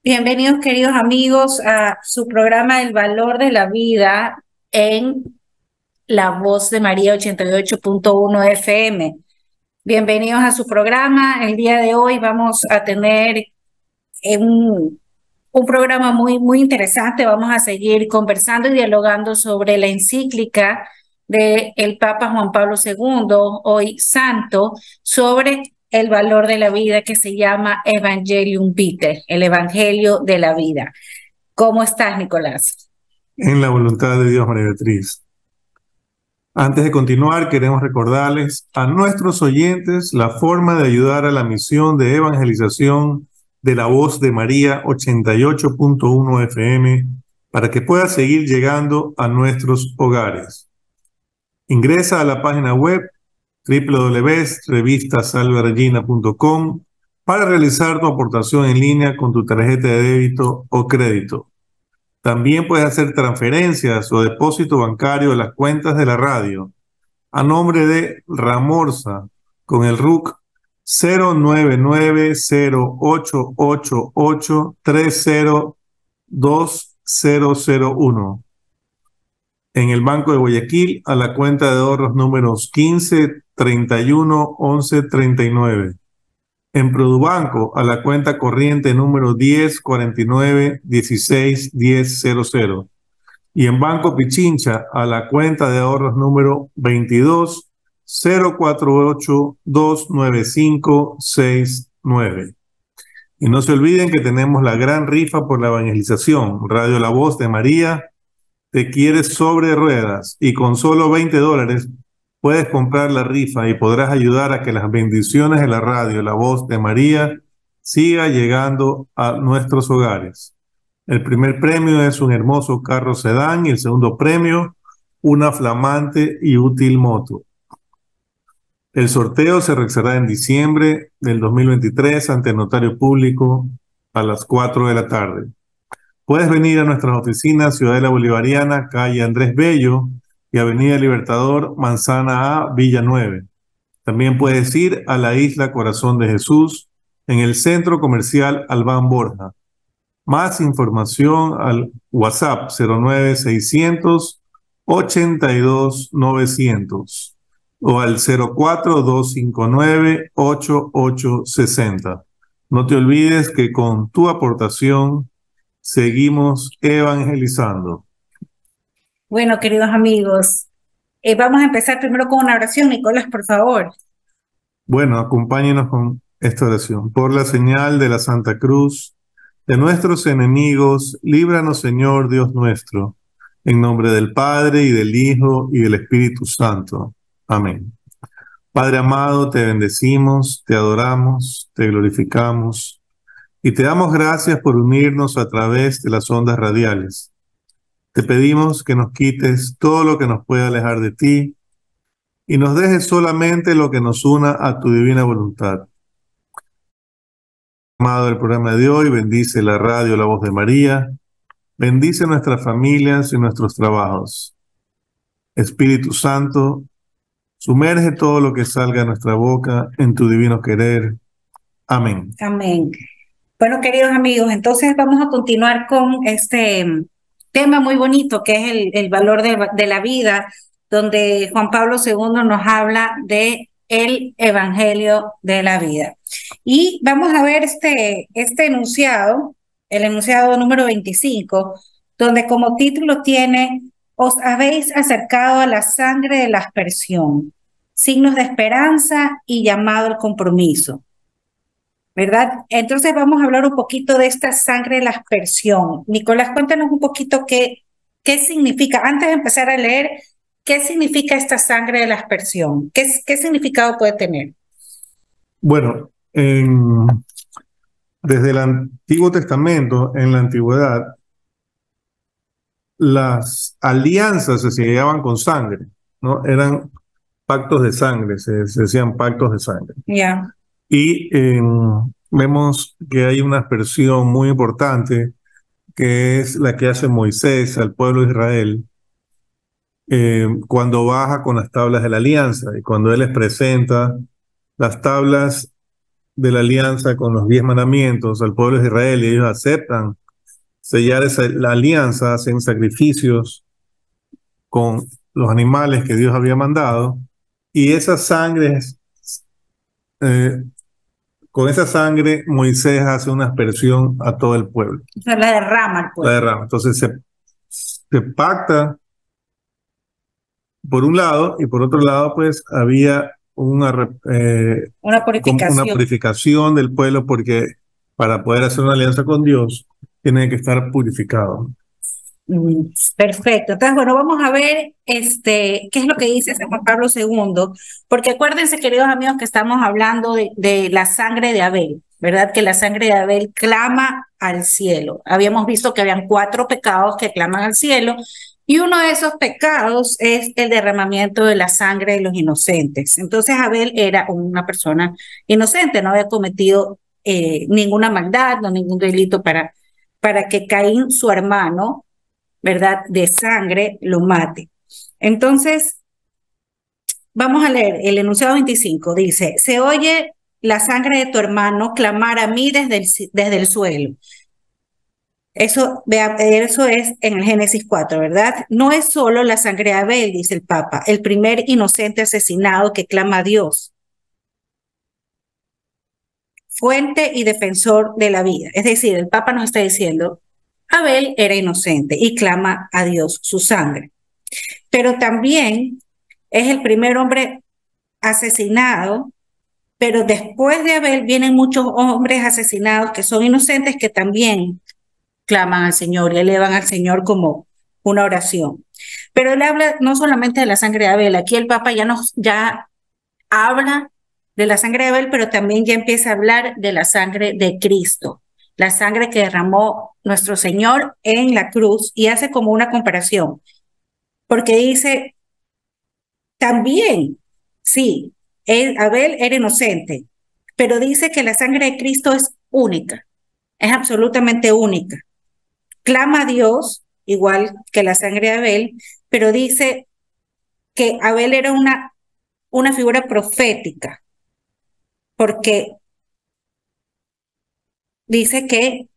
Bienvenidos, queridos amigos, a su programa El Valor de la Vida en La Voz de María 88.1 FM. Bienvenidos a su programa. El día de hoy vamos a tener un programa muy interesante. Vamos a seguir conversando y dialogando sobre la encíclica del Papa Juan Pablo II, hoy santo, sobre el valor de la vida, que se llama Evangelium Vitae, el Evangelio de la vida. ¿Cómo estás, Nicolás? En la voluntad de Dios, María Beatriz. Antes de continuar, queremos recordarles a nuestros oyentes la forma de ayudar a la misión de evangelización de la Voz de María 88.1 FM para que pueda seguir llegando a nuestros hogares. Ingresa a la página web www.revistasalveregina.com para realizar tu aportación en línea con tu tarjeta de débito o crédito. También puedes hacer transferencias o depósito bancario a las cuentas de la radio a nombre de Ramorza con el RUC 0990888302001. En el Banco de Guayaquil a la cuenta de ahorros números 15 31 11 39. En Produbanco a la cuenta corriente número 10 49 16 10 00. Y en Banco Pichincha a la cuenta de ahorros número 22 048 295 69. Y no se olviden que tenemos la gran rifa por la evangelización. Radio La Voz de María te quiere sobre ruedas y con solo $20 puedes comprar la rifa y podrás ayudar a que las bendiciones de la radio La Voz de María siga llegando a nuestros hogares. El primer premio es un hermoso carro sedán y el segundo premio, una flamante y útil moto. El sorteo se realizará en diciembre del 2023 ante el notario público a las 4 de la tarde. Puedes venir a nuestras oficinas Ciudadela Bolivariana, calle Andrés Bello y Avenida Libertador, Manzana A, Villa 9. También puedes ir a la isla Corazón de Jesús en el Centro Comercial Albán Borja. Más información al WhatsApp 09600 82900 o al 04259 8860. No te olvides que con tu aportación seguimos evangelizando. Bueno, queridos amigos, vamos a empezar primero con una oración. Nicolás, por favor. Bueno, acompáñenos con esta oración. Por la señal de la Santa Cruz de nuestros enemigos, líbranos, Señor Dios nuestro, en nombre del Padre y del Hijo y del Espíritu Santo. Amén. Padre amado, te bendecimos, te adoramos, te glorificamos y te damos gracias por unirnos a través de las ondas radiales. Te pedimos que nos quites todo lo que nos pueda alejar de ti y nos dejes solamente lo que nos una a tu divina voluntad. Amado, el programa de hoy, bendice la radio La Voz de María, bendice nuestras familias y nuestros trabajos. Espíritu Santo, sumerge todo lo que salga de nuestra boca en tu divino querer. Amén. Amén. Bueno, queridos amigos, entonces vamos a continuar con este tema muy bonito, que es el valor de la vida, donde Juan Pablo II nos habla de el Evangelio de la vida. Y vamos a ver este enunciado, el enunciado número 25, donde como título tiene: os habéis acercado a la sangre de la aspersión, signos de esperanza y llamado al compromiso. ¿Verdad? Entonces vamos a hablar un poquito de esta sangre de la aspersión. Nicolás, cuéntanos un poquito qué significa, antes de empezar a leer, qué significa esta sangre de la aspersión, qué significado puede tener. Bueno, desde el Antiguo Testamento, en la antigüedad, las alianzas se sellaban con sangre, ¿no? Eran pactos de sangre, se decían pactos de sangre. Ya. Y vemos que hay una expresión muy importante que es la que hace Moisés al pueblo de Israel cuando baja con las tablas de la alianza y cuando él les presenta las tablas de la alianza con los 10 mandamientos al pueblo de Israel y ellos aceptan sellar la alianza, hacen sacrificios con los animales que Dios había mandado y esa sangre, eh, con esa sangre Moisés hace una aspersión a todo el pueblo. O sea, la derrama al La pueblo. derrama. Entonces se pacta por un lado y por otro lado pues había una purificación del pueblo porque para poder hacer una alianza con Dios tiene que estar purificado. Perfecto. Entonces, bueno, vamos a ver qué es lo que dice San Juan Pablo II, porque acuérdense, queridos amigos, que estamos hablando de la sangre de Abel, ¿verdad? Que la sangre de Abel clama al cielo. Habíamos visto que habían 4 pecados que claman al cielo, y uno de esos pecados es el derramamiento de la sangre de los inocentes. Entonces, Abel era una persona inocente, no había cometido ninguna maldad, no ningún delito para que Caín, su hermano, ¿verdad?, de sangre, lo mate. Entonces, vamos a leer el enunciado 25. Dice, se oye la sangre de tu hermano clamar a mí desde el suelo. Eso es en el Génesis 4, ¿verdad? No es solo la sangre de Abel, dice el Papa, el primer inocente asesinado que clama a Dios, fuente y defensor de la vida. Es decir, el Papa nos está diciendo, Abel era inocente y clama a Dios su sangre. Pero también es el primer hombre asesinado, pero después de Abel vienen muchos hombres asesinados que son inocentes que también claman al Señor y elevan al Señor como una oración. Pero él habla no solamente de la sangre de Abel, aquí el Papa ya habla de la sangre de Abel, pero también ya empieza a hablar de la sangre de Cristo, la sangre que derramó nuestro Señor en la cruz, y hace como una comparación, porque dice, también, sí, Abel era inocente, pero dice que la sangre de Cristo es única, es absolutamente única. Clama a Dios, igual que la sangre de Abel, pero dice que Abel era una figura profética, porque dice que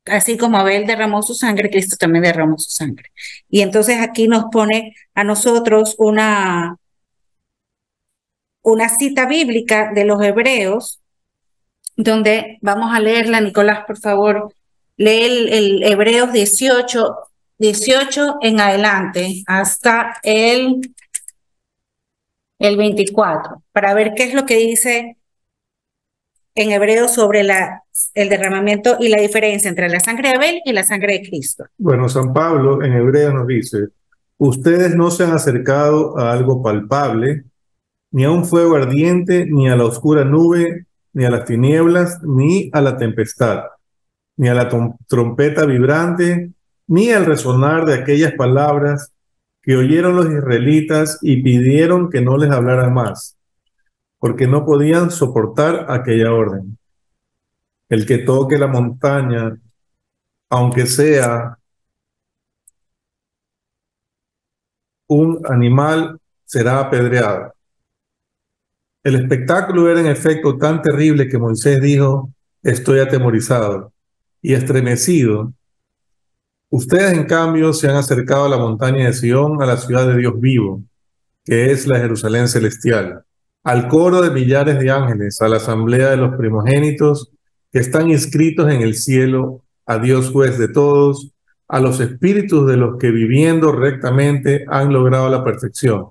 así como Abel derramó su sangre, Cristo también derramó su sangre. Y entonces aquí nos pone a nosotros una cita bíblica de los Hebreos, donde vamos a leerla. Nicolás, por favor, lee el Hebreos 18 en adelante, hasta el 24, para ver qué es lo que dice en Hebreos sobre el derramamiento y la diferencia entre la sangre de Abel y la sangre de Cristo. Bueno, San Pablo en Hebreos nos dice, ustedes no se han acercado a algo palpable, ni a un fuego ardiente, ni a la oscura nube, ni a las tinieblas, ni a la tempestad, ni a la trompeta vibrante, ni al resonar de aquellas palabras que oyeron los israelitas y pidieron que no les hablaran más, porque no podían soportar aquella orden. El que toque la montaña, aunque sea un animal, será apedreado. El espectáculo era en efecto tan terrible que Moisés dijo, estoy atemorizado y estremecido. Ustedes, en cambio, se han acercado a la montaña de Sión, a la ciudad de Dios vivo, que es la Jerusalén celestial, al coro de millares de ángeles, a la asamblea de los primogénitos que están inscritos en el cielo, a Dios juez de todos, a los espíritus de los que viviendo rectamente han logrado la perfección,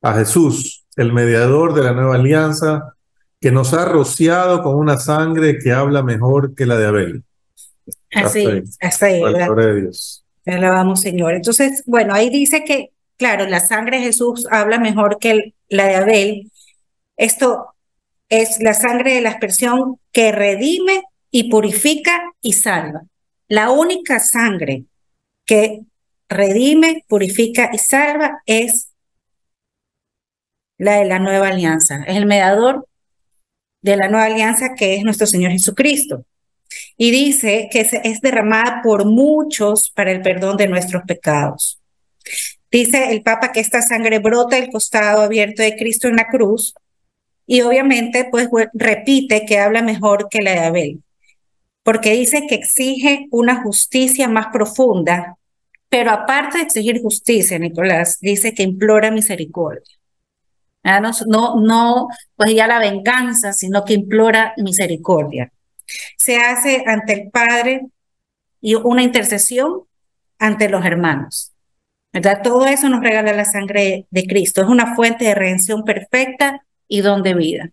a Jesús, el mediador de la nueva alianza, que nos ha rociado con una sangre que habla mejor que la de Abel. Hasta ahí, ¿verdad? Palabra de Dios. Te alabamos, Señor. Entonces, bueno, ahí dice que, claro, la sangre de Jesús habla mejor que la de Abel. Esto es la sangre de la aspersión que redime y purifica y salva. La única sangre que redime, purifica y salva es la de la nueva alianza. Es el mediador de la nueva alianza, que es nuestro Señor Jesucristo. Y dice que es derramada por muchos para el perdón de nuestros pecados. Dice el Papa que esta sangre brota del costado abierto de Cristo en la cruz, Y obviamente, pues repite que habla mejor que la de Abel, porque dice que exige una justicia más profunda, pero aparte de exigir justicia, Nicolás, dice que implora misericordia. No, no, pues ya la venganza, sino que implora misericordia. Se hace ante el Padre y una intercesión ante los hermanos, ¿verdad? Todo eso nos regala la sangre de Cristo. Es una fuente de redención perfecta y don de vida.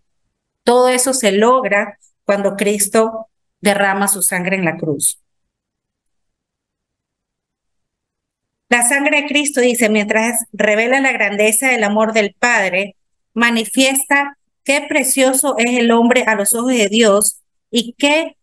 Todo eso se logra cuando Cristo derrama su sangre en la cruz. La sangre de Cristo, dice, mientras revela la grandeza del amor del Padre, manifiesta qué precioso es el hombre a los ojos de Dios y qué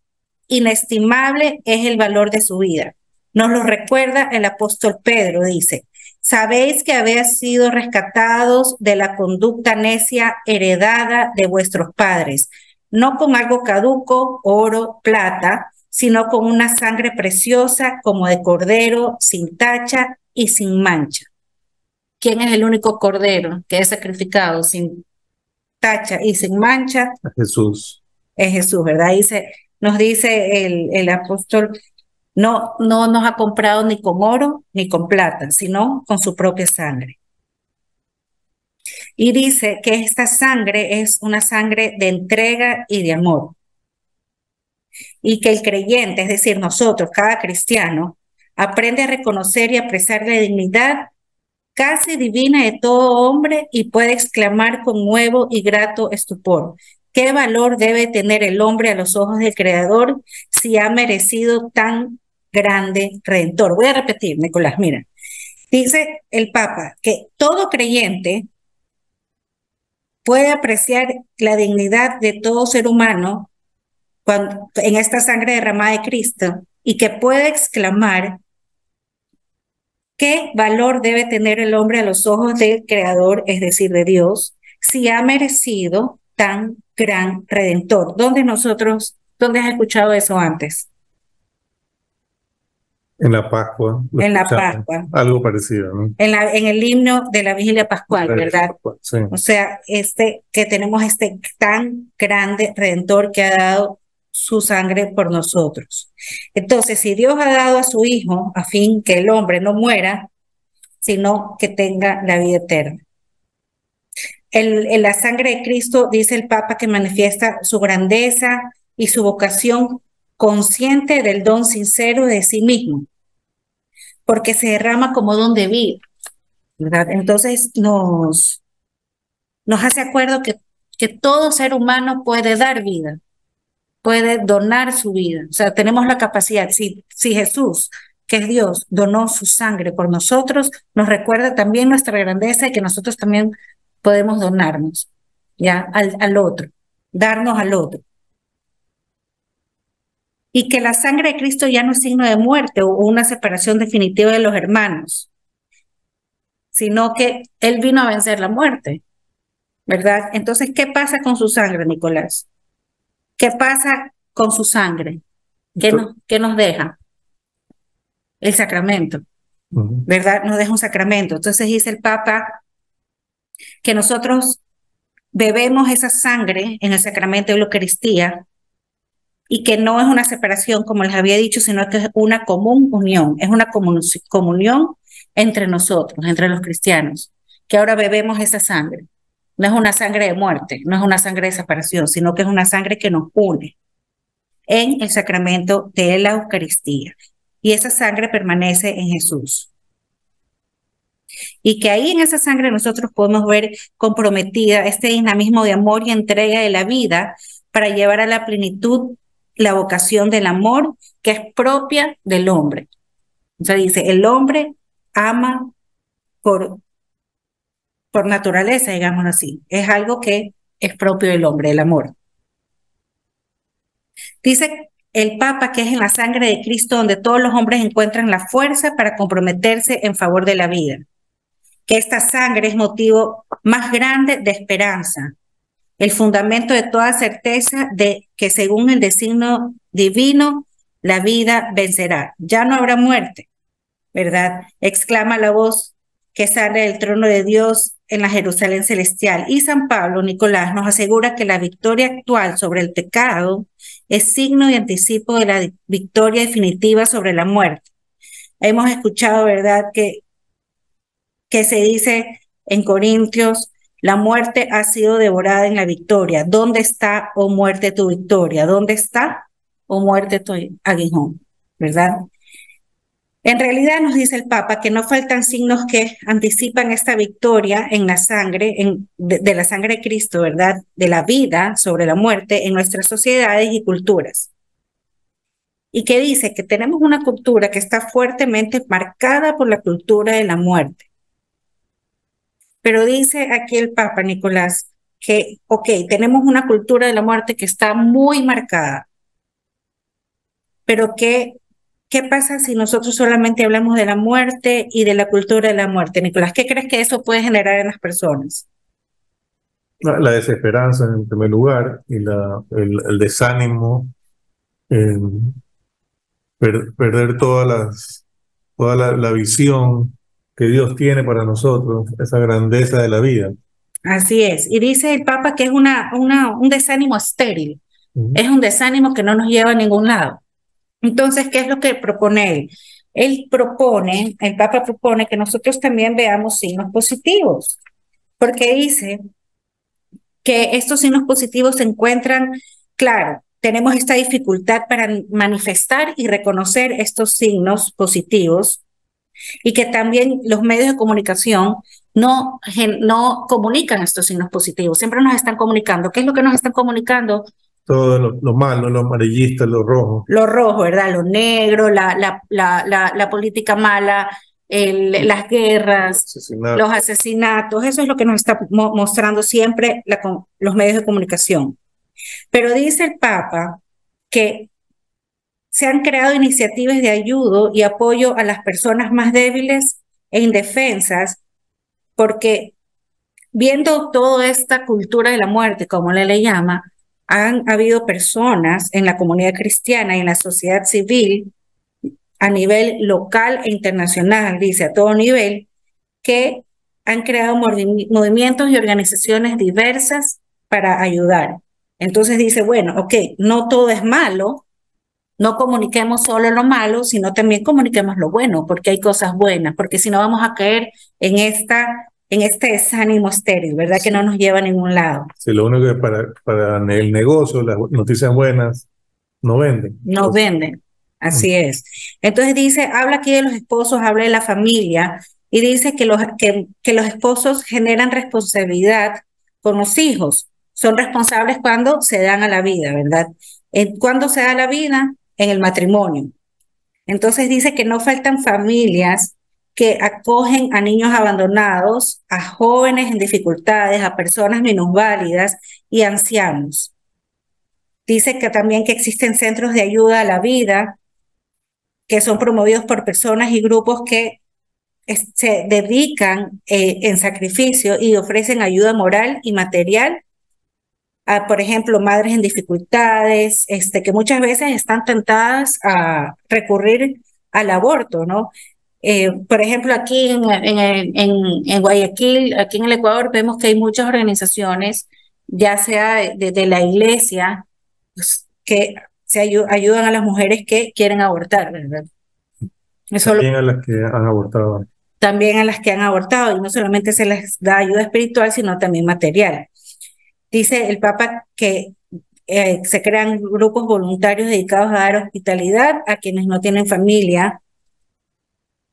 inestimable es el valor de su vida. Nos lo recuerda el apóstol Pedro, dice, sabéis que habéis sido rescatados de la conducta necia heredada de vuestros padres, no con algo caduco, oro, plata, sino con una sangre preciosa como de cordero, sin tacha y sin mancha. ¿Quién es el único cordero que es sacrificado sin tacha y sin mancha? Jesús. Es Jesús, ¿verdad? Nos dice el apóstol, no nos ha comprado ni con oro ni con plata, sino con su propia sangre. Y dice que esta sangre es una sangre de entrega y de amor. Y que el creyente, es decir, nosotros, cada cristiano, aprende a reconocer y apreciar la dignidad casi divina de todo hombre y puede exclamar con nuevo y grato estupor: ¿qué valor debe tener el hombre a los ojos del Creador si ha merecido tan grande redentor? Voy a repetir, Nicolás, mira. Dice el Papa que todo creyente puede apreciar la dignidad de todo ser humano en esta sangre derramada de Cristo y que puede exclamar: ¿qué valor debe tener el hombre a los ojos del Creador, es decir, de Dios, si ha merecido tan gran redentor? ¿Dónde has escuchado eso antes? En la Pascua. En la Pascua. Algo parecido, ¿no? En el himno de la Vigilia Pascual, ¿verdad? Sí. O sea, que tenemos este tan grande redentor que ha dado su sangre por nosotros. Entonces, si Dios ha dado a su Hijo a fin que el hombre no muera, sino que tenga la vida eterna. La sangre de Cristo, dice el Papa, que manifiesta su grandeza y su vocación consciente del don sincero de sí mismo, porque se derrama como don de vida, ¿verdad? Entonces nos hace acuerdo que todo ser humano puede dar vida, puede donar su vida. O sea, tenemos la capacidad. Si Jesús, que es Dios, donó su sangre por nosotros, nos recuerda también nuestra grandeza y que nosotros también podemos donarnos, ¿ya? Al otro, darnos al otro. Y que la sangre de Cristo ya no es signo de muerte o una separación definitiva de los hermanos, sino que Él vino a vencer la muerte, ¿verdad? Entonces, ¿qué pasa con su sangre, Nicolás? ¿Qué pasa con su sangre? ¿Qué nos deja? El sacramento, ¿verdad? Nos deja un sacramento. Entonces dice el Papa que nosotros bebemos esa sangre en el sacramento de la Eucaristía y que no es una separación, como les había dicho, sino que es una común unión, es una comunión entre nosotros, entre los cristianos, que ahora bebemos esa sangre. No es una sangre de muerte, no es una sangre de separación, sino que es una sangre que nos une en el sacramento de la Eucaristía. Y esa sangre permanece en Jesús. Y que ahí en esa sangre nosotros podemos ver comprometida este dinamismo de amor y entrega de la vida para llevar a la plenitud la vocación del amor que es propia del hombre. O sea, dice, el hombre ama por naturaleza, digámoslo así. Es algo que es propio del hombre, el amor. Dice el Papa que es en la sangre de Cristo donde todos los hombres encuentran la fuerza para comprometerse en favor de la vida. Que esta sangre es motivo más grande de esperanza, el fundamento de toda certeza de que según el designio divino, la vida vencerá. Ya no habrá muerte, ¿verdad? Exclama la voz que sale del trono de Dios en la Jerusalén celestial. Y San Pablo, Nicolás, nos asegura que la victoria actual sobre el pecado es signo y anticipo de la victoria definitiva sobre la muerte. Hemos escuchado, ¿verdad?, que se dice en Corintios, la muerte ha sido devorada en la victoria. ¿Dónde está, oh muerte, tu victoria? ¿Dónde está, oh muerte, tu aguijón? ¿Verdad? En realidad nos dice el Papa que no faltan signos que anticipan esta victoria en la sangre, de la sangre de Cristo, ¿verdad? De la vida sobre la muerte en nuestras sociedades y culturas. Y que dice que tenemos una cultura que está fuertemente marcada por la cultura de la muerte. Pero dice aquí el Papa Nicolás que, ok, tenemos una cultura de la muerte que está muy marcada, pero ¿qué pasa si nosotros solamente hablamos de la muerte y de la cultura de la muerte? Nicolás, ¿qué crees que eso puede generar en las personas? La desesperanza en primer lugar y el desánimo, perder toda la visión que Dios tiene para nosotros, esa grandeza de la vida. Así es. Y dice el Papa que es un desánimo estéril. Es un desánimo que no nos lleva a ningún lado. Entonces, ¿qué es lo que propone él? El Papa propone que nosotros también veamos signos positivos, porque dice que estos signos positivos se encuentran, claro, tenemos esta dificultad para manifestar y reconocer estos signos positivos y que también los medios de comunicación no comunican estos signos positivos, siempre nos están comunicando. ¿Qué es lo que nos están comunicando? Todo lo malo, lo amarillista, lo rojo. Lo rojo, ¿verdad? Lo negro, la política mala, las guerras, los asesinatos. Eso es lo que nos está mostrando siempre los medios de comunicación. Pero dice el Papa que se han creado iniciativas de ayuda y apoyo a las personas más débiles e indefensas, porque viendo toda esta cultura de la muerte, como le llama, han habido personas en la comunidad cristiana y en la sociedad civil a nivel local e internacional, dice a todo nivel, que han creado movimientos y organizaciones diversas para ayudar. Entonces dice, bueno, ok, no todo es malo, no comuniquemos solo lo malo, sino también comuniquemos lo bueno, porque hay cosas buenas, porque si no vamos a caer en este desánimo estéril, ¿verdad? Que no nos lleva a ningún lado. Sí, lo único que para el negocio, las noticias buenas no venden. No venden, así es. Entonces dice, habla aquí de los esposos, habla de la familia, y dice que los esposos generan responsabilidad con los hijos. Son responsables cuando se dan a la vida, ¿verdad? ¿Cuándo se da la vida? En el matrimonio. Entonces dice que no faltan familias que acogen a niños abandonados, a jóvenes en dificultades, a personas minusválidas y ancianos. Dice que también que existen centros de ayuda a la vida que son promovidos por personas y grupos que se dedican en sacrificio y ofrecen ayuda moral y material a, por ejemplo, madres en dificultades, que muchas veces están tentadas a recurrir al aborto, ¿no? Por ejemplo, aquí en Guayaquil, aquí en el Ecuador, vemos que hay muchas organizaciones, ya sea de la iglesia, pues, que ayudan a las mujeres que quieren abortar, ¿verdad? También a las que han abortado. También a las que han abortado, y no solamente se les da ayuda espiritual, sino también material. Dice el Papa que se crean grupos voluntarios dedicados a dar hospitalidad a quienes no tienen familia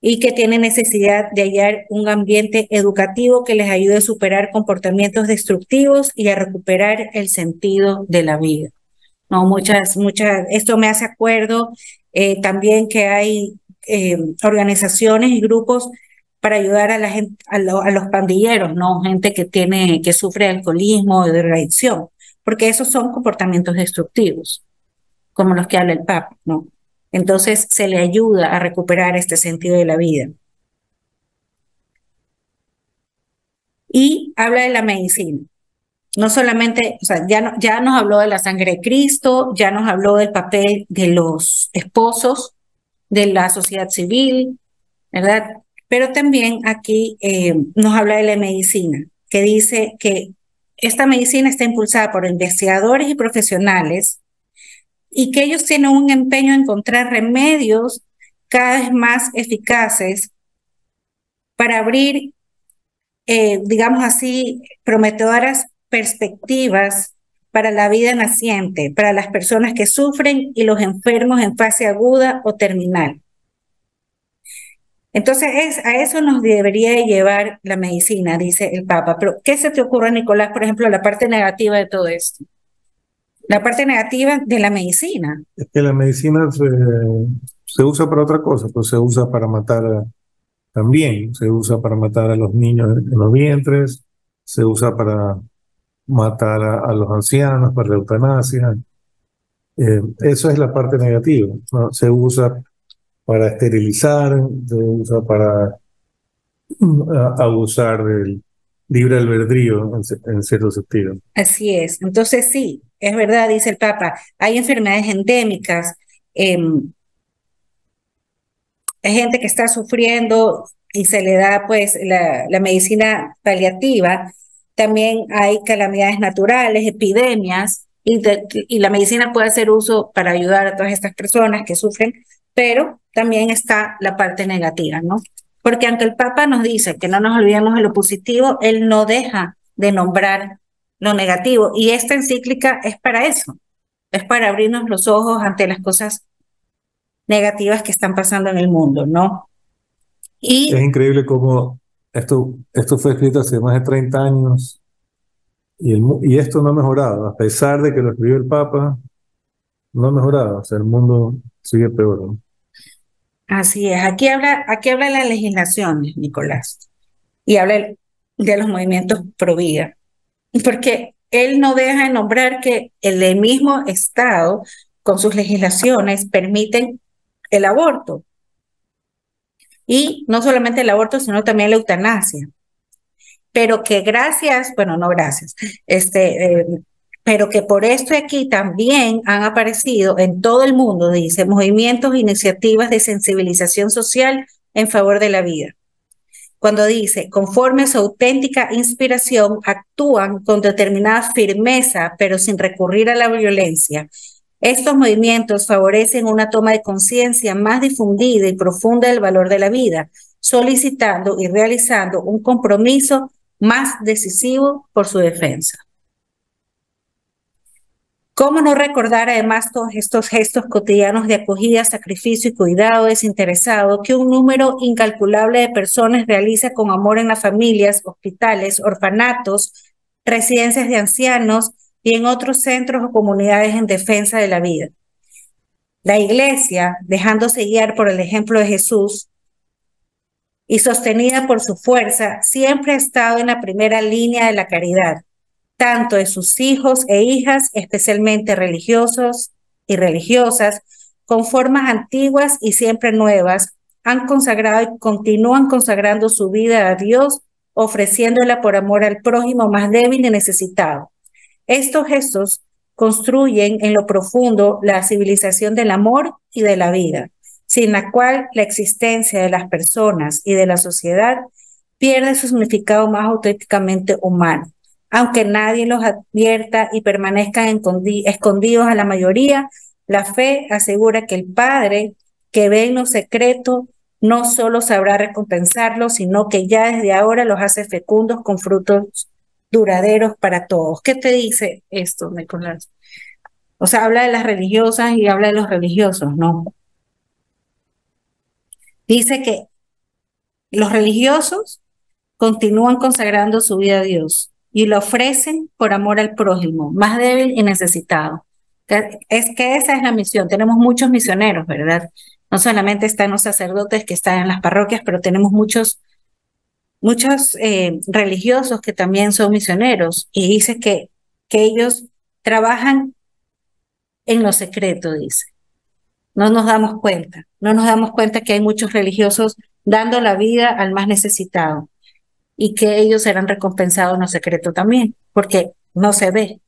y que tienen necesidad de hallar un ambiente educativo que les ayude a superar comportamientos destructivos y a recuperar el sentido de la vida. No, esto me hace acuerdo también que hay organizaciones y grupos para ayudar a la gente, a los pandilleros, ¿no? Gente que sufre de alcoholismo o de drogadicción, porque esos son comportamientos destructivos, como los que habla el Papa, ¿no? Entonces se le ayuda a recuperar este sentido de la vida. Y habla de la medicina. No solamente, o sea, ya nos habló de la sangre de Cristo, ya nos habló del papel de los esposos, de la sociedad civil, ¿verdad? Pero también aquí nos habla de la medicina, que dice que esta medicina está impulsada por investigadores y profesionales y que ellos tienen un empeño en encontrar remedios cada vez más eficaces para abrir, digamos así, prometedoras perspectivas para la vida naciente, para las personas que sufren y los enfermos en fase aguda o terminal. Entonces, a eso nos debería llevar la medicina, dice el Papa. Pero, ¿qué se te ocurre, Nicolás, por ejemplo, la parte negativa de todo esto? La parte negativa de la medicina. Es que la medicina se usa para otra cosa, pues se usa para matar también, se usa para matar a los niños en los vientres, se usa para matar a los ancianos, para la eutanasia. Eso es la parte negativa, ¿no? Se usa para esterilizar, se usa para abusar del libre albedrío en cierto sentido. Así es. Entonces, sí, es verdad, dice el Papa, hay enfermedades endémicas, hay gente que está sufriendo y se le da pues la medicina paliativa. También hay calamidades naturales, epidemias, y la medicina puede hacer uso para ayudar a todas estas personas que sufren, pero también está la parte negativa, ¿no? Porque aunque el Papa nos dice que no nos olvidemos de lo positivo, él no deja de nombrar lo negativo. Y esta encíclica es para eso, es para abrirnos los ojos ante las cosas negativas que están pasando en el mundo, ¿no? Es increíble cómo esto fue escrito hace más de 30 años y esto no ha mejorado, a pesar de que lo escribió el Papa, no ha mejorado, o sea, el mundo sigue peor, ¿no? Así es, aquí habla de la legislación, Nicolás, y habla de los movimientos pro vida, porque él no deja de nombrar que el mismo Estado, con sus legislaciones, permiten el aborto. Y no solamente el aborto, sino también la eutanasia. Pero que gracias, bueno, no gracias, pero que por esto aquí también han aparecido en todo el mundo, dice, movimientos e iniciativas de sensibilización social en favor de la vida. Cuando dice, conforme a su auténtica inspiración, actúan con determinada firmeza, pero sin recurrir a la violencia. Estos movimientos favorecen una toma de conciencia más difundida y profunda del valor de la vida, solicitando y realizando un compromiso más decisivo por su defensa. ¿Cómo no recordar además todos estos gestos cotidianos de acogida, sacrificio y cuidado desinteresado que un número incalculable de personas realiza con amor en las familias, hospitales, orfanatos, residencias de ancianos y en otros centros o comunidades en defensa de la vida? La Iglesia, dejándose guiar por el ejemplo de Jesús y sostenida por su fuerza, siempre ha estado en la primera línea de la caridad, tanto de sus hijos e hijas, especialmente religiosos y religiosas, con formas antiguas y siempre nuevas, han consagrado y continúan consagrando su vida a Dios, ofreciéndola por amor al prójimo más débil y necesitado. Estos gestos construyen en lo profundo la civilización del amor y de la vida, sin la cual la existencia de las personas y de la sociedad pierde su significado más auténticamente humano. Aunque nadie los advierta y permanezcan escondidos a la mayoría, la fe asegura que el Padre, que ve en lo secreto, no solo sabrá recompensarlos, sino que ya desde ahora los hace fecundos con frutos duraderos para todos. ¿Qué te dice esto, Nicolás? O sea, habla de las religiosas y habla de los religiosos, ¿no? Dice que los religiosos continúan consagrando su vida a Dios y lo ofrecen por amor al prójimo, más débil y necesitado. Es que esa es la misión. Tenemos muchos misioneros, ¿verdad? No solamente están los sacerdotes que están en las parroquias, pero tenemos muchos religiosos que también son misioneros. Y dice que ellos trabajan en lo secreto, dice. No nos damos cuenta que hay muchos religiosos dando la vida al más necesitado y que ellos serán recompensados en lo secreto también, porque no se ve.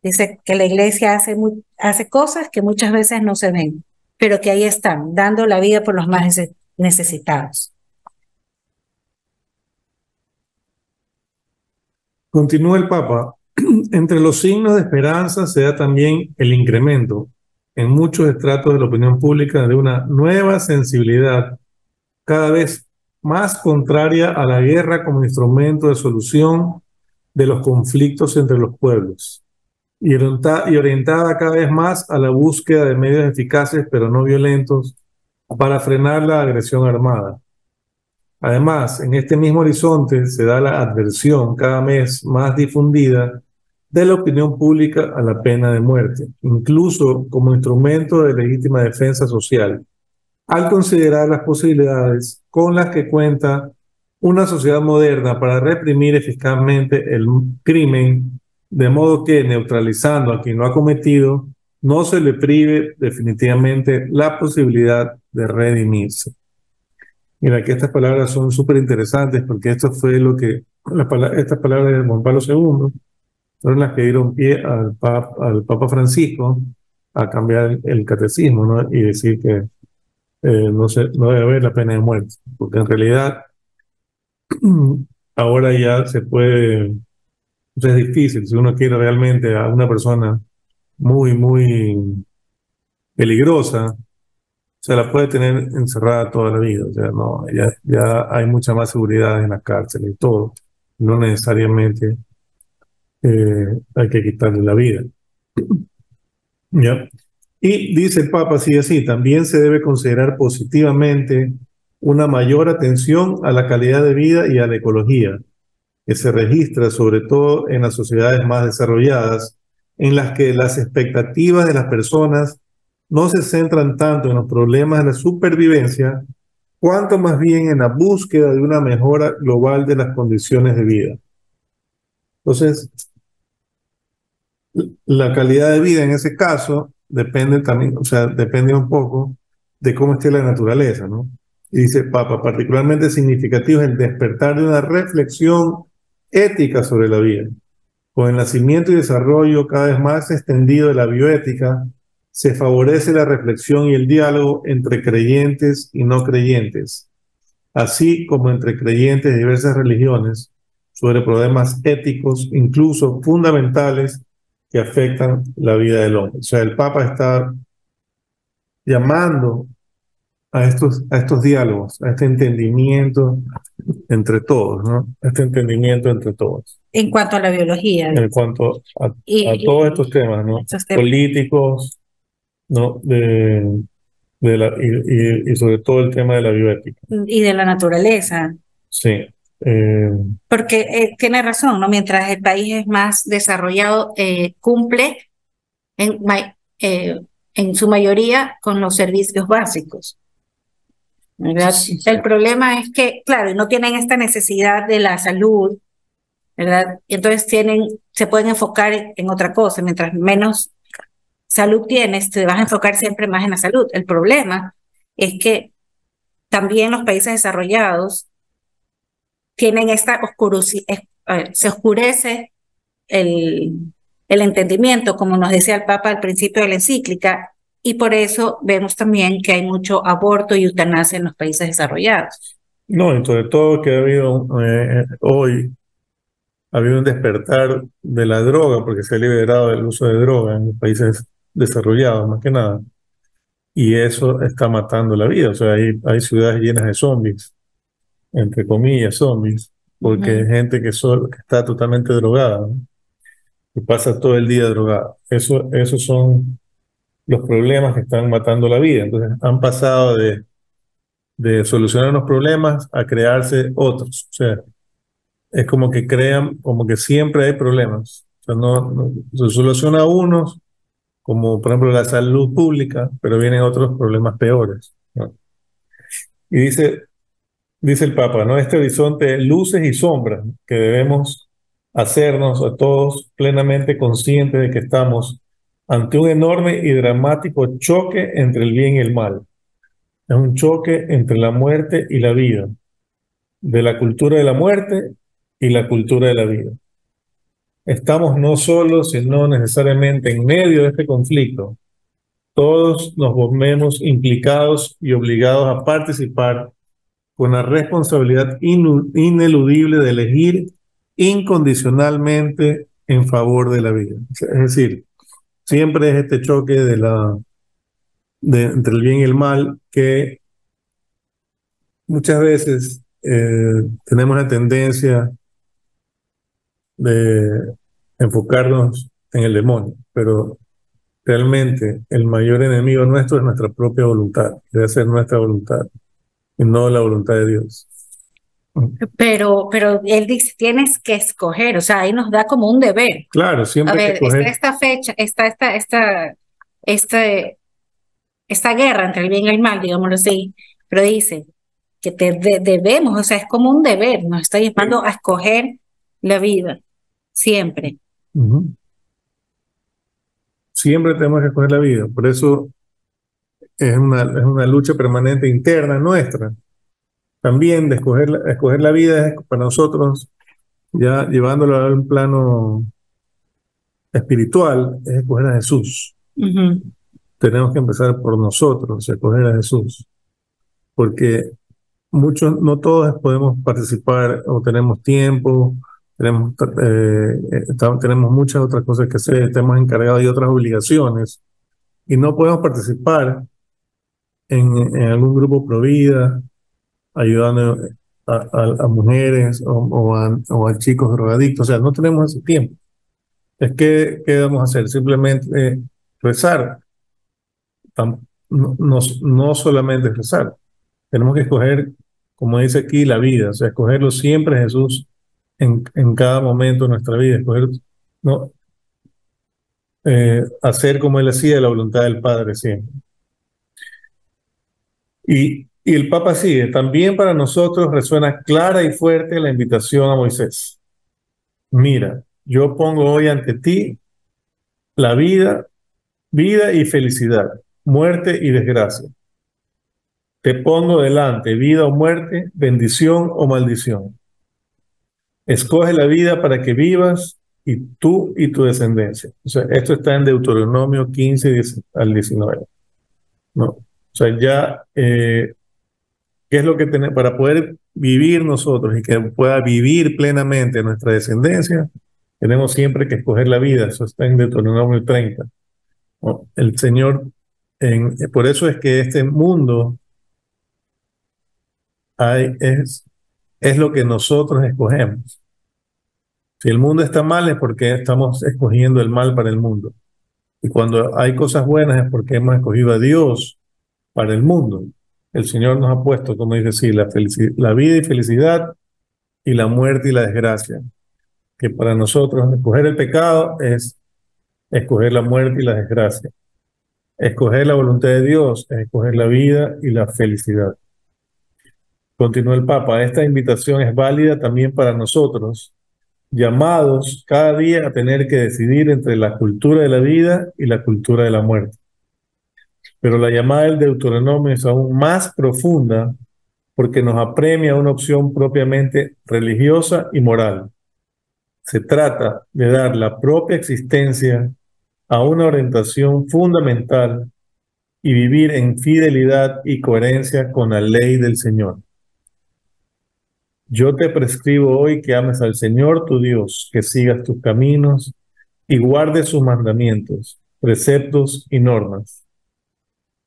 Dice que la iglesia hace cosas que muchas veces no se ven, pero que ahí están, dando la vida por los más necesitados. Continúa el Papa. Entre los signos de esperanza se da también el incremento en muchos estratos de la opinión pública de una nueva sensibilidad cada vez más contraria a la guerra como instrumento de solución de los conflictos entre los pueblos y orientada cada vez más a la búsqueda de medios eficaces pero no violentos para frenar la agresión armada. Además, en este mismo horizonte se da la adversión cada vez más difundida de la opinión pública a la pena de muerte, incluso como instrumento de legítima defensa social, al considerar las posibilidades con las que cuenta una sociedad moderna para reprimir eficazmente el crimen, de modo que, neutralizando a quien lo ha cometido, no se le prive definitivamente la posibilidad de redimirse. Mira, que estas palabras son súper interesantes porque esto fue lo que, estas palabras de Juan Pablo II fueron las que dieron pie al Papa Francisco a cambiar el catecismo, ¿no? Y decir que no debe haber la pena de muerte, porque en realidad ahora ya se puede, o sea, es difícil, si uno quiere realmente a una persona muy, muy peligrosa, se la puede tener encerrada toda la vida, o sea, no, ya hay mucha más seguridad en las cárceles y todo, no necesariamente hay que quitarle la vida. ¿Ya? Y dice el Papa, así, también se debe considerar positivamente una mayor atención a la calidad de vida y a la ecología, que se registra sobre todo en las sociedades más desarrolladas, en las que las expectativas de las personas no se centran tanto en los problemas de la supervivencia, cuanto más bien en la búsqueda de una mejora global de las condiciones de vida. Entonces, la calidad de vida en ese caso depende también, o sea, depende un poco de cómo esté la naturaleza, ¿no? Y dice Papa, particularmente significativo es el despertar de una reflexión ética sobre la vida. Con el nacimiento y desarrollo cada vez más extendido de la bioética, se favorece la reflexión y el diálogo entre creyentes y no creyentes, así como entre creyentes de diversas religiones, sobre problemas éticos, incluso fundamentales, que afectan la vida del hombre. O sea, el Papa está llamando a estos diálogos, a este entendimiento entre todos, ¿no? Este entendimiento entre todos. En cuanto a la biología. En cuanto a todos estos temas, ¿no? Estos temas Políticos, ¿no? Y sobre todo el tema de la bioética. y de la naturaleza. Sí. Porque tiene razón, ¿no? Mientras el país es más desarrollado, cumple en su mayoría con los servicios básicos, ¿verdad? Sí. El problema es que, claro, no tienen esta necesidad de la salud, ¿verdad? Y entonces se pueden enfocar en otra cosa. Mientras menos salud tienes, te vas a enfocar siempre más en la salud. El problema es que también los países desarrollados tienen se oscurece el entendimiento, como nos decía el Papa al principio de la encíclica, y por eso vemos también que hay mucho aborto y eutanasia en los países desarrollados. No, y sobre todo que ha habido hoy, ha habido un despertar de la droga, porque se ha liberado el uso de droga en los países desarrollados, más que nada, y eso está matando la vida. O sea, hay ciudades llenas de zombies, entre comillas, zombies, porque hay gente que está totalmente drogada, ¿no? Que pasa todo el día drogada. Esos son los problemas que están matando la vida. Entonces, han pasado de solucionar unos problemas a crearse otros. O sea, es como que crean, como que siempre hay problemas. O sea, no se soluciona unos, como por ejemplo la salud pública, pero vienen otros problemas peores, ¿no? Y dice el Papa, ¿no? Este horizonte de luces y sombras que debemos hacernos a todos plenamente conscientes de que estamos ante un enorme y dramático choque entre el bien y el mal. Es un choque entre la muerte y la vida, de la cultura de la muerte y la cultura de la vida. Estamos no solo, sino necesariamente en medio de este conflicto. Todos nos vemos implicados y obligados a participar con la responsabilidad ineludible de elegir incondicionalmente en favor de la vida. Es decir, siempre es este choque entre el bien y el mal que muchas veces tenemos la tendencia de enfocarnos en el demonio, pero realmente el mayor enemigo nuestro es nuestra propia voluntad, debe ser nuestra voluntad y no la voluntad de Dios. Pero él dice, tienes que escoger, o sea, ahí nos da como un deber. Claro, A siempre hay que ver, está escoger. esta fecha, está esta guerra entre el bien y el mal, digámoslo así, pero dice que debemos, o sea, es como un deber, nos está llamando a escoger la vida, siempre. Ujú. Siempre tenemos que escoger la vida, por eso es una lucha permanente interna nuestra. También de escoger la vida es para nosotros, ya llevándolo a un plano espiritual, es escoger a Jesús. Ujú. Tenemos que empezar por nosotros, escoger a Jesús, porque muchos, no todos podemos participar o tenemos tiempo, tenemos muchas otras cosas que hacer, estamos encargados de otras obligaciones y no podemos participar en algún grupo pro vida, ayudando a mujeres o a chicos drogadictos. O sea, no tenemos ese tiempo. Es que, ¿qué vamos a hacer? Simplemente rezar. No solamente rezar. Tenemos que escoger, como dice aquí, la vida. O sea, escogerlo siempre Jesús en cada momento de nuestra vida. Escoger, no, hacer como Él hacía, la voluntad del Padre siempre. Y el Papa sigue, también para nosotros resuena clara y fuerte la invitación a Moisés. Mira, yo pongo hoy ante ti la vida y felicidad, muerte y desgracia. Te pongo delante vida o muerte, bendición o maldición. Escoge la vida para que vivas y tú y tu descendencia. O sea, esto está en Deuteronomio 15 al 19. ¿No? O sea, ya ¿qué es lo que tenemos para poder vivir nosotros y que pueda vivir plenamente nuestra descendencia? Tenemos siempre que escoger la vida. Eso está en Deuteronomio 30. ¿No? El Señor, por eso es que este mundo hay, es lo que nosotros escogemos. Si el mundo está mal es porque estamos escogiendo el mal para el mundo. Y cuando hay cosas buenas es porque hemos escogido a Dios para el mundo. El Señor nos ha puesto, como dice, sí, la vida y felicidad y la muerte y la desgracia. Que para nosotros escoger el pecado es escoger la muerte y la desgracia. Escoger la voluntad de Dios es escoger la vida y la felicidad. Continúa el Papa, esta invitación es válida también para nosotros, llamados cada día a tener que decidir entre la cultura de la vida y la cultura de la muerte. Pero la llamada del Deuteronomio es aún más profunda porque nos apremia a una opción propiamente religiosa y moral. Se trata de dar la propia existencia a una orientación fundamental y vivir en fidelidad y coherencia con la ley del Señor. Yo te prescribo hoy que ames al Señor tu Dios, que sigas tus caminos y guardes sus mandamientos, preceptos y normas.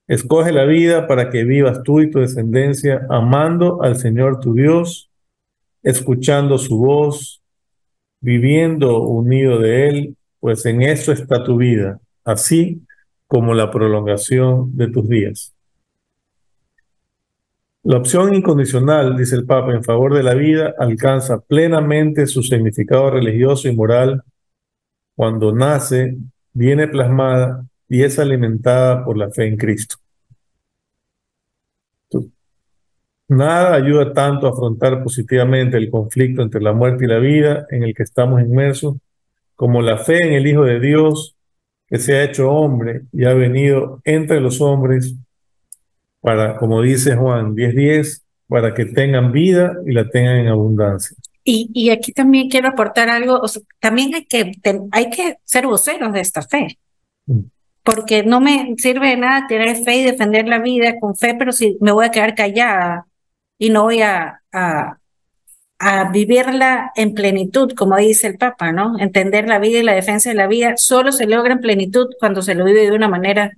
Escoge la vida para que vivas tú y tu descendencia amando al Señor tu Dios, escuchando su voz, viviendo unido de Él, pues en eso está tu vida, así como la prolongación de tus días. La opción incondicional, dice el Papa, en favor de la vida, alcanza plenamente su significado religioso y moral cuando nace, viene plasmada y es alimentada por la fe en Cristo. Nada ayuda tanto a afrontar positivamente el conflicto entre la muerte y la vida en el que estamos inmersos como la fe en el Hijo de Dios que se ha hecho hombre y ha venido entre los hombres para, como dice Juan 10:10, para que tengan vida y la tengan en abundancia. Y aquí también quiero aportar algo, o sea, también hay que ser voceros de esta fe, porque no me sirve de nada tener fe y defender la vida con fe, pero si me voy a quedar callada y no voy a a vivirla en plenitud, como dice el Papa, ¿no? Entender la vida y la defensa de la vida solo se logra en plenitud cuando se lo vive de una manera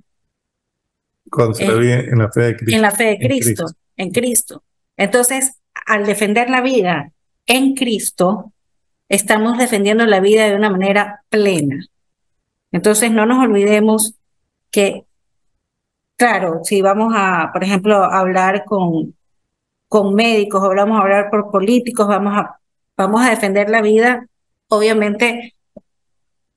Cuando se la vive en la fe de en Cristo. la fe de Cristo, en Cristo. Entonces, al defender la vida en Cristo, estamos defendiendo la vida de una manera plena. Entonces, no nos olvidemos que, claro, si vamos a, por ejemplo, a hablar con médicos, o vamos a hablar por políticos, vamos a defender la vida, obviamente,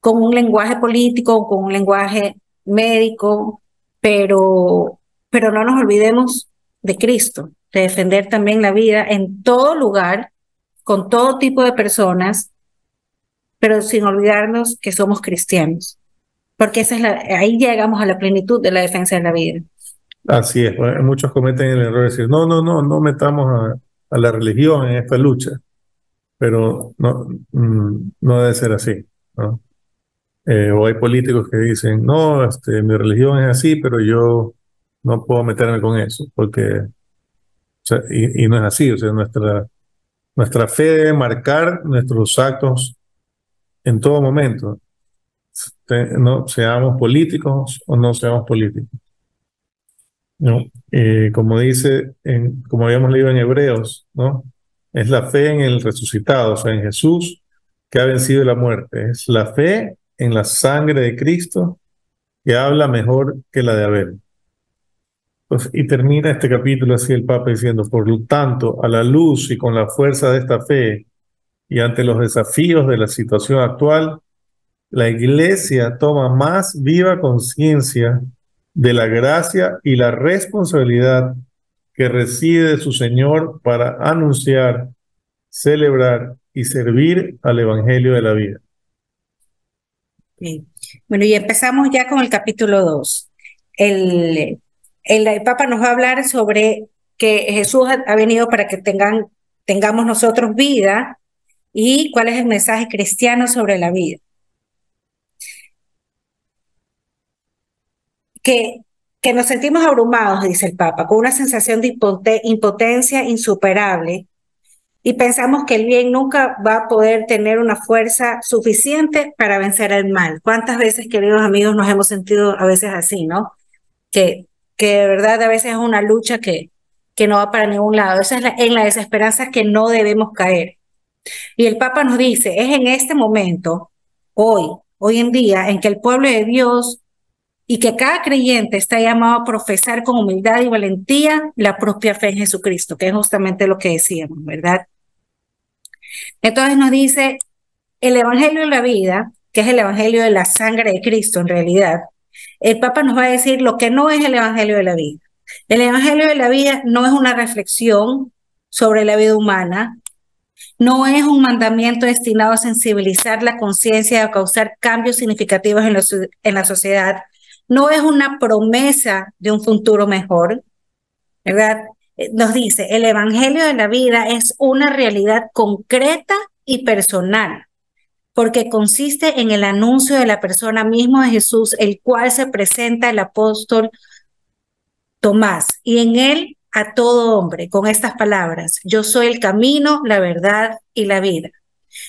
con un lenguaje político, con un lenguaje médico, pero no nos olvidemos de Cristo, de defender también la vida en todo lugar, con todo tipo de personas, pero sin olvidarnos que somos cristianos, porque ahí llegamos a la plenitud de la defensa de la vida. Así es, pues, muchos cometen el error de decir, no metamos a la religión en esta lucha, pero no, no debe ser así, ¿no? O hay políticos que dicen, no, mi religión es así, pero yo no puedo meterme con eso, porque, o sea, y no es así, o sea, nuestra fe debe marcar nuestros actos en todo momento, no seamos políticos o no seamos políticos, ¿no? Como dice, como habíamos leído en Hebreos, ¿no? Es la fe en el resucitado, o sea, en Jesús que ha vencido la muerte. Es la fe en la sangre de Cristo que habla mejor que la de Abel. Pues, y termina este capítulo así el Papa diciendo, por lo tanto, a la luz y con la fuerza de esta fe y ante los desafíos de la situación actual, la Iglesia toma más viva conciencia de la gracia y la responsabilidad que reside de su Señor para anunciar, celebrar y servir al Evangelio de la vida. Sí. Bueno, y empezamos ya con el capítulo 2. El Papa nos va a hablar sobre que Jesús ha venido para que tengamos nosotros vida y cuál es el mensaje cristiano sobre la vida. Que nos sentimos abrumados, dice el Papa, con una sensación de impotencia insuperable y pensamos que el bien nunca va a poder tener una fuerza suficiente para vencer el mal. ¿Cuántas veces, queridos amigos, nos hemos sentido a veces así, ¿no? Que de verdad a veces es una lucha que no va para ningún lado. Esa es en la desesperanza que no debemos caer. Y el Papa nos dice, es en este momento, hoy en día, en que el pueblo de Dios y que cada creyente está llamado a profesar con humildad y valentía la propia fe en Jesucristo, que es justamente lo que decíamos, ¿verdad? Entonces nos dice, el Evangelio de la vida, que es el Evangelio de la sangre de Cristo en realidad, el Papa nos va a decir lo que no es el Evangelio de la vida. El Evangelio de la vida no es una reflexión sobre la vida humana, no es un mandamiento destinado a sensibilizar la conciencia y a causar cambios significativos en la sociedad, no es una promesa de un futuro mejor, ¿verdad? Nos dice, el Evangelio de la vida es una realidad concreta y personal, porque consiste en el anuncio de la persona misma de Jesús, el cual se presenta el apóstol Tomás, y en él a todo hombre, con estas palabras, yo soy el camino, la verdad y la vida.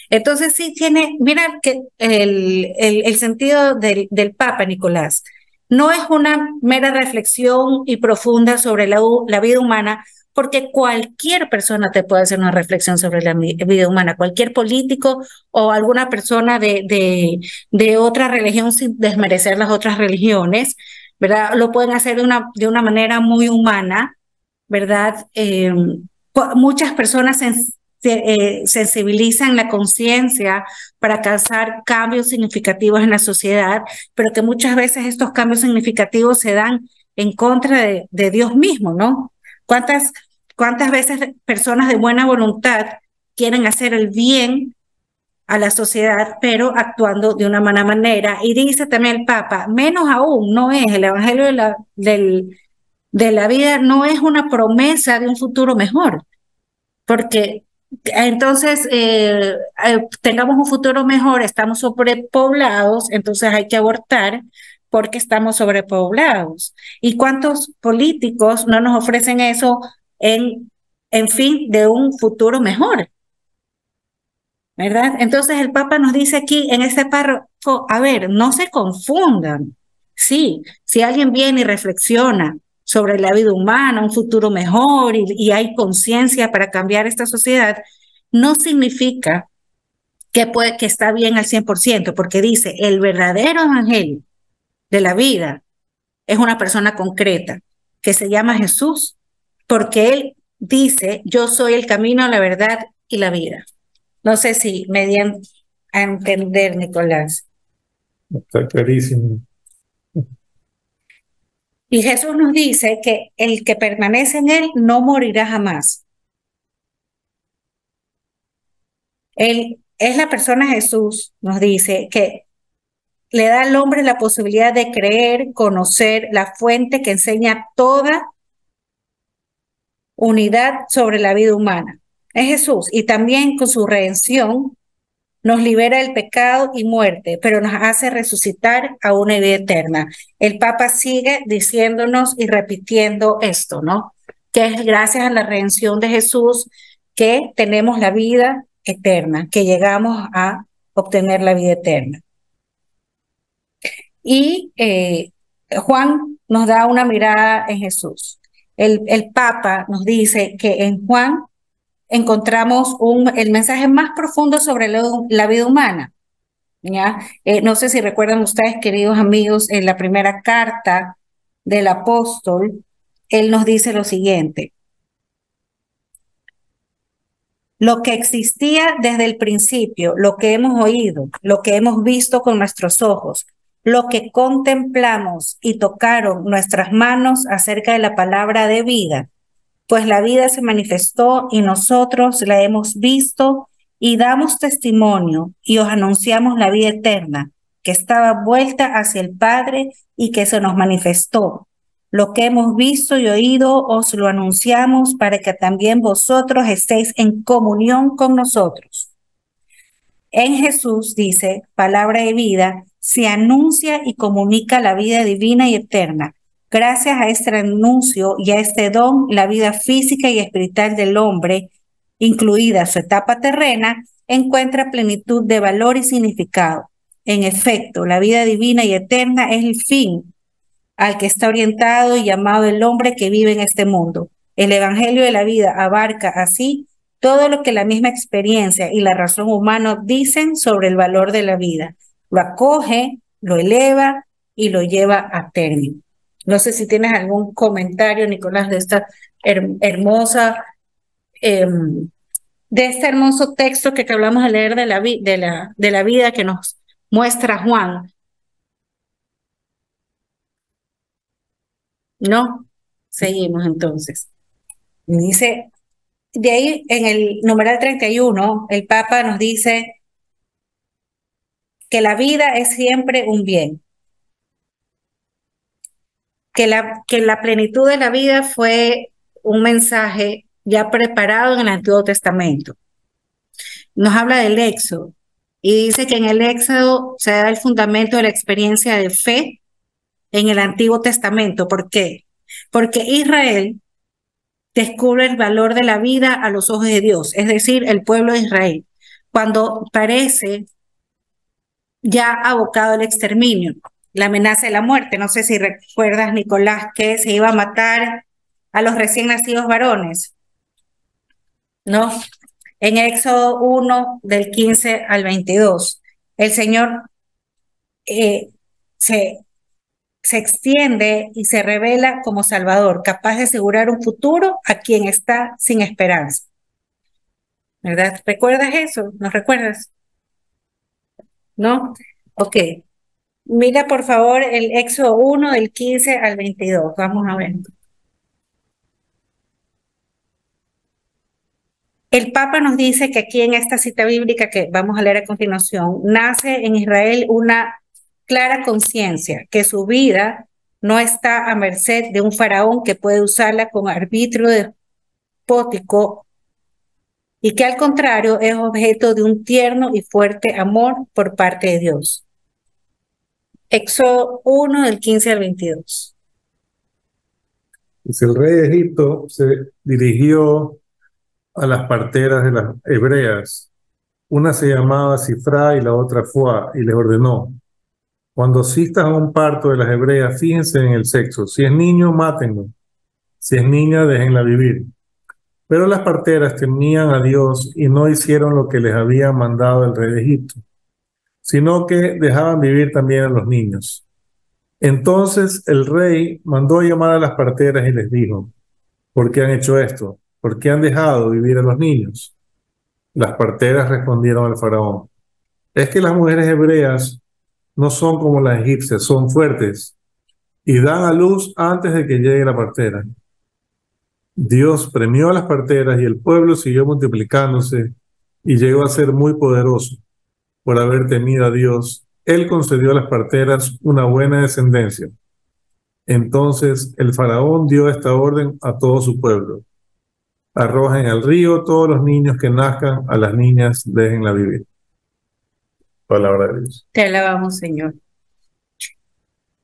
Entonces sí tiene, mira que el sentido del Papa Nicolás no es una mera reflexión y profunda sobre la vida humana, porque cualquier persona te puede hacer una reflexión sobre la vida humana, cualquier político o alguna persona de otra religión sin desmerecer las otras religiones, ¿verdad? Lo pueden hacer de una manera muy humana, ¿verdad? Muchas personas sensibilizan la conciencia para alcanzar cambios significativos en la sociedad, pero que muchas veces estos cambios significativos se dan en contra de Dios mismo, ¿no? ¿Cuántas veces personas de buena voluntad quieren hacer el bien a la sociedad, pero actuando de una mala manera? Y dice también el Papa, menos aún no es el Evangelio de la vida, no es una promesa de un futuro mejor, porque entonces tengamos un futuro mejor, estamos sobrepoblados, entonces hay que abortar porque estamos sobrepoblados. ¿Y cuántos políticos no nos ofrecen eso en fin de un futuro mejor? ¿verdad? Entonces el Papa nos dice aquí en este párrafo, a ver, no se confundan. Sí, si alguien viene y reflexiona sobre la vida humana, un futuro mejor y hay conciencia para cambiar esta sociedad, no significa que está bien al 100%, porque dice, el verdadero evangelio de la vida es una persona concreta que se llama Jesús, porque él dice, yo soy el camino, la verdad y la vida. No sé si me dieron a entender, Nicolás. Está clarísimo. Y Jesús nos dice que el que permanece en él no morirá jamás. Él es la persona Jesús, nos dice, que le da al hombre la posibilidad de creer, conocer la fuente que enseña toda unidad sobre la vida humana. Es Jesús. Y también con su redención nos libera del pecado y muerte, pero nos hace resucitar a una vida eterna. El Papa sigue diciéndonos y repitiendo esto, ¿no? Que es gracias a la redención de Jesús que tenemos la vida eterna, que llegamos a obtener la vida eterna. Y Juan nos da una mirada en Jesús. El Papa nos dice que en Juan encontramos el mensaje más profundo sobre la vida humana. ¿Ya? No sé si recuerdan ustedes, queridos amigos, en la primera carta del apóstol, él nos dice lo siguiente: lo que existía desde el principio, lo que hemos oído, lo que hemos visto con nuestros ojos, lo que contemplamos y tocaron nuestras manos acerca de la palabra de vida, pues la vida se manifestó y nosotros la hemos visto y damos testimonio y os anunciamos la vida eterna, que estaba vuelta hacia el Padre y que se nos manifestó. Lo que hemos visto y oído os lo anunciamos para que también vosotros estéis en comunión con nosotros. En Jesús, dice, palabra de vida, se anuncia y comunica la vida divina y eterna. Gracias a este anuncio y a este don, la vida física y espiritual del hombre, incluida su etapa terrena, encuentra plenitud de valor y significado. En efecto, la vida divina y eterna es el fin al que está orientado y llamado el hombre que vive en este mundo. El Evangelio de la vida abarca así todo lo que la misma experiencia y la razón humana dicen sobre el valor de la vida. Lo acoge, lo eleva y lo lleva a término. No sé si tienes algún comentario, Nicolás, de esta hermosa, de este hermoso texto que acabamos de leer de la vida que nos muestra Juan. ¿No? Seguimos entonces. Dice, de ahí en el numeral 31, el Papa nos dice que la vida es siempre un bien, que la plenitud de la vida fue un mensaje ya preparado en el Antiguo Testamento. Nos habla del Éxodo y dice que en el Éxodo se da el fundamento de la experiencia de fe en el Antiguo Testamento. ¿Por qué? Porque Israel descubre el valor de la vida a los ojos de Dios, es decir, el pueblo de Israel, cuando parece ya abocado al exterminio, la amenaza de la muerte. No sé si recuerdas, Nicolás, que se iba a matar a los recién nacidos varones, ¿no? En Éxodo 1, del 15 al 22, el Señor eh, se, se extiende y se revela como Salvador, capaz de asegurar un futuro a quien está sin esperanza. ¿Verdad? ¿Recuerdas eso? ¿Nos recuerdas? ¿No? Ok. Mira, por favor, el Éxodo 1 del 15 al 22. Vamos a ver. El Papa nos dice que aquí en esta cita bíblica que vamos a leer a continuación, nace en Israel una clara conciencia que su vida no está a merced de un faraón que puede usarla con arbitrio despótico y que al contrario es objeto de un tierno y fuerte amor por parte de Dios. Éxodo 1 del 15 al 22. Dice, el rey de Egipto se dirigió a las parteras de las hebreas Una se llamaba Sifra y la otra Fuá, y les ordenó: cuando asistas a un parto de las hebreas, fíjense en el sexo. Si es niño, mátenlo. Si es niña, déjenla vivir. Pero las parteras temían a Dios y no hicieron lo que les había mandado el rey de Egipto, sino que dejaban vivir también a los niños. Entonces el rey mandó a llamar a las parteras y les dijo: ¿por qué han hecho esto? ¿Por qué han dejado vivir a los niños? Las parteras respondieron al faraón: es que las mujeres hebreas no son como las egipcias, son fuertes y dan a luz antes de que llegue la partera. Dios premió a las parteras y el pueblo siguió multiplicándose y llegó a ser muy poderoso. Por haber temido a Dios, Él concedió a las parteras una buena descendencia. Entonces el faraón dio esta orden a todo su pueblo: arrojen al río todos los niños que nazcan, a las niñas déjenla vivir. Palabra de Dios. Te alabamos, Señor.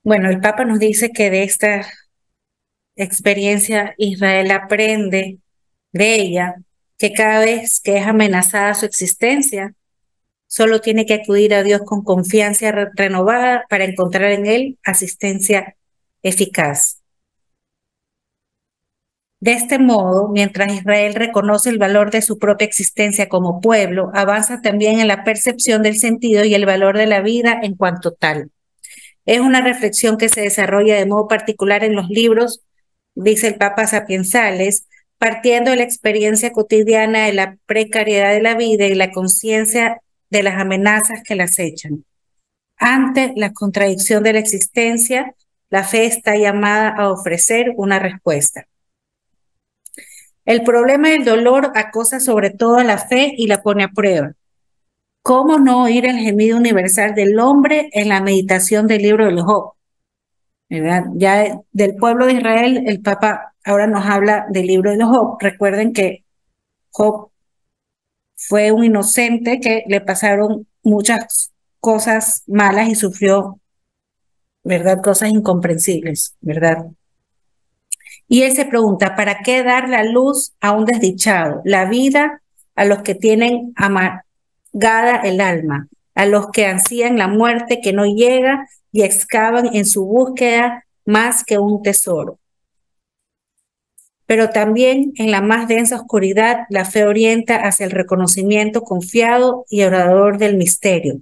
Bueno, el Papa nos dice que de esta experiencia Israel aprende de ella que cada vez que es amenazada su existencia, solo tiene que acudir a Dios con confianza renovada para encontrar en Él asistencia eficaz. De este modo, mientras Israel reconoce el valor de su propia existencia como pueblo, avanza también en la percepción del sentido y el valor de la vida en cuanto tal. Es una reflexión que se desarrolla de modo particular en los libros, dice el Papa Sapiensales, partiendo de la experiencia cotidiana de la precariedad de la vida y la conciencia de las amenazas que la acechan. Ante la contradicción de la existencia, la fe está llamada a ofrecer una respuesta. El problema del dolor acosa sobre todo a la fe y la pone a prueba. ¿Cómo no oír el gemido universal del hombre en la meditación del libro del Job? ¿Verdad? Ya del pueblo de Israel, el Papa ahora nos habla del libro de Job. Recuerden que Job fue un inocente que le pasaron muchas cosas malas y sufrió, ¿verdad? Cosas incomprensibles, ¿verdad? Y él se pregunta: ¿para qué dar la luz a un desdichado? La vida a los que tienen amargada el alma, a los que ansían la muerte que no llega y excavan en su búsqueda más que un tesoro. Pero también en la más densa oscuridad, la fe orienta hacia el reconocimiento confiado y orador del misterio.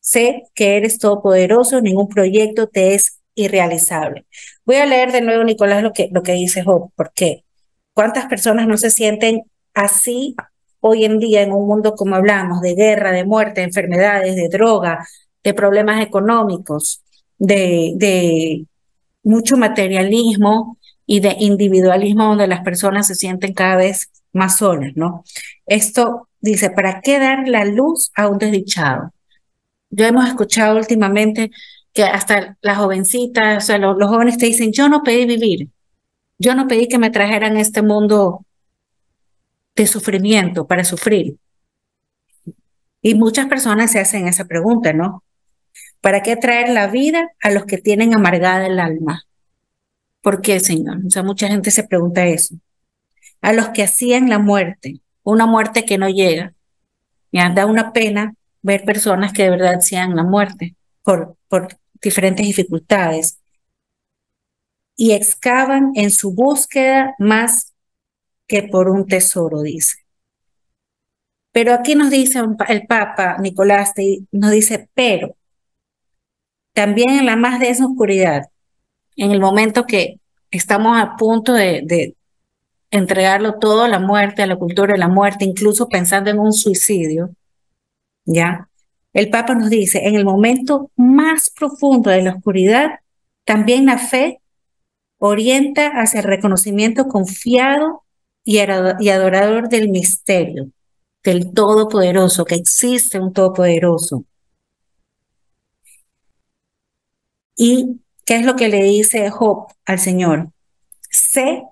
Sé que eres todopoderoso, ningún proyecto te es irrealizable. Voy a leer de nuevo, Nicolás, lo que dice Job, porque ¿cuántas personas no se sienten así hoy en día en un mundo como hablamos, de guerra, de muerte, de enfermedades, de droga, de problemas económicos, de mucho materialismo y de individualismo, donde las personas se sienten cada vez más solas, ¿no? Esto dice: ¿para qué dar la luz a un desdichado? Yo hemos escuchado últimamente que hasta las jovencitas, o sea, los jóvenes te dicen: yo no pedí vivir, yo no pedí que me trajeran este mundo de sufrimiento para sufrir. Y muchas personas se hacen esa pregunta, ¿no? ¿Para qué traer la vida a los que tienen amargada el alma? ¿Por qué, Señor? O sea, mucha gente se pregunta eso. A los que hacían la muerte, una muerte que no llega. Me da una pena ver personas que de verdad hacían la muerte por diferentes dificultades y excavan en su búsqueda más que por un tesoro, dice. Pero aquí nos dice el Papa Nicolás, nos dice: pero también en la más densa oscuridad, en el momento que estamos a punto de entregarlo todo a la muerte, a la cultura de la muerte, incluso pensando en un suicidio, ¿ya? El Papa nos dice: en el momento más profundo de la oscuridad, también la fe orienta hacia el reconocimiento confiado y adorador del misterio, del Todopoderoso, que existe un Todopoderoso. ¿Y qué es lo que le dice Job al Señor? Sé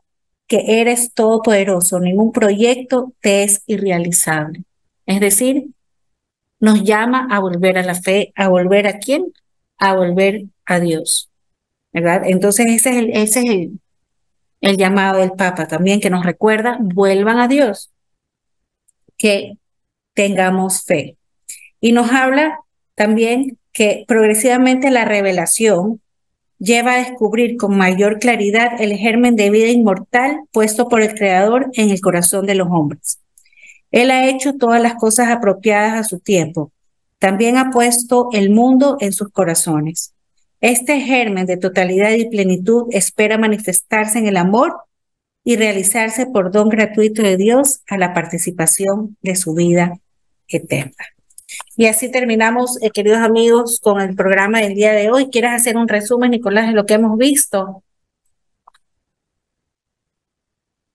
que eres todopoderoso, ningún proyecto te es irrealizable. Es decir, nos llama a volver a la fe. ¿A volver a quién? A volver a Dios, ¿verdad? Entonces ese es el llamado del Papa también, que nos recuerda: vuelvan a Dios, que tengamos fe. Y nos habla también que progresivamente la revelación lleva a descubrir con mayor claridad el germen de vida inmortal puesto por el Creador en el corazón de los hombres. Él ha hecho todas las cosas apropiadas a su tiempo. También ha puesto el mundo en sus corazones. Este germen de totalidad y plenitud espera manifestarse en el amor y realizarse por don gratuito de Dios a la participación de su vida eterna. Y así terminamos, queridos amigos, con el programa del día de hoy. ¿Quieres hacer un resumen, Nicolás, de lo que hemos visto?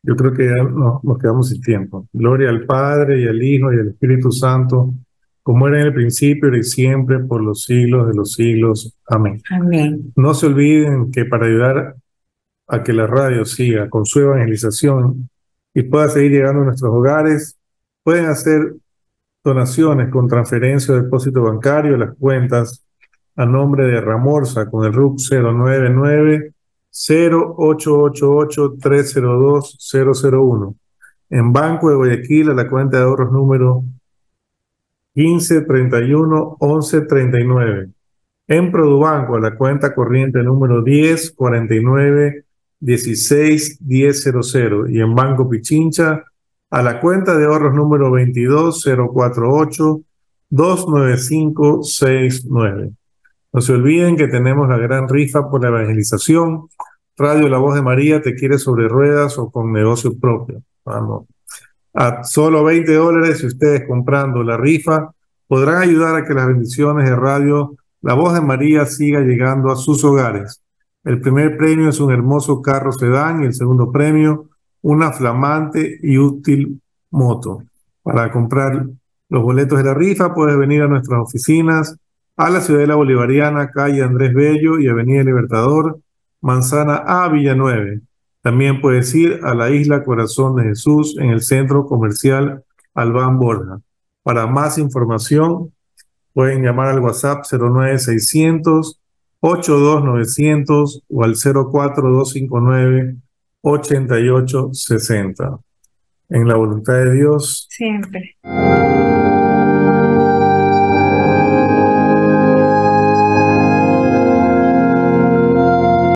Yo creo que ya nos quedamos sin tiempo. Gloria al Padre, y al Hijo, y al Espíritu Santo, como era en el principio, y siempre, por los siglos de los siglos. Amén. Amén. No se olviden que para ayudar a que la radio siga con su evangelización y pueda seguir llegando a nuestros hogares, pueden hacer donaciones con transferencia o depósito bancario a las cuentas a nombre de Ramorza con el RUC 099-0888-302-001. En Banco de Guayaquil a la cuenta de ahorros número 1531-1139. En Produbanco a la cuenta corriente número 1049-16-1000. Y en Banco Pichincha a la cuenta de ahorros número 22-048-29569. No se olviden que tenemos la gran rifa por la evangelización. Radio La Voz de María te quiere sobre ruedas o con negocio propio. Vamos. A solo $20, si ustedes comprando la rifa, podrán ayudar a que las bendiciones de Radio La Voz de María siga llegando a sus hogares. El primer premio es un hermoso carro sedán y el segundo premio, una flamante y útil moto. Para comprar los boletos de la rifa, puedes venir a nuestras oficinas a la Ciudadela Bolivariana, calle Andrés Bello y Avenida Libertador, Manzana A, Villanueve. También puedes ir a la Isla Corazón de Jesús en el Centro Comercial Albán Borja. Para más información, pueden llamar al WhatsApp 09600-82900 o al 04259-8860. En la voluntad de Dios. Siempre.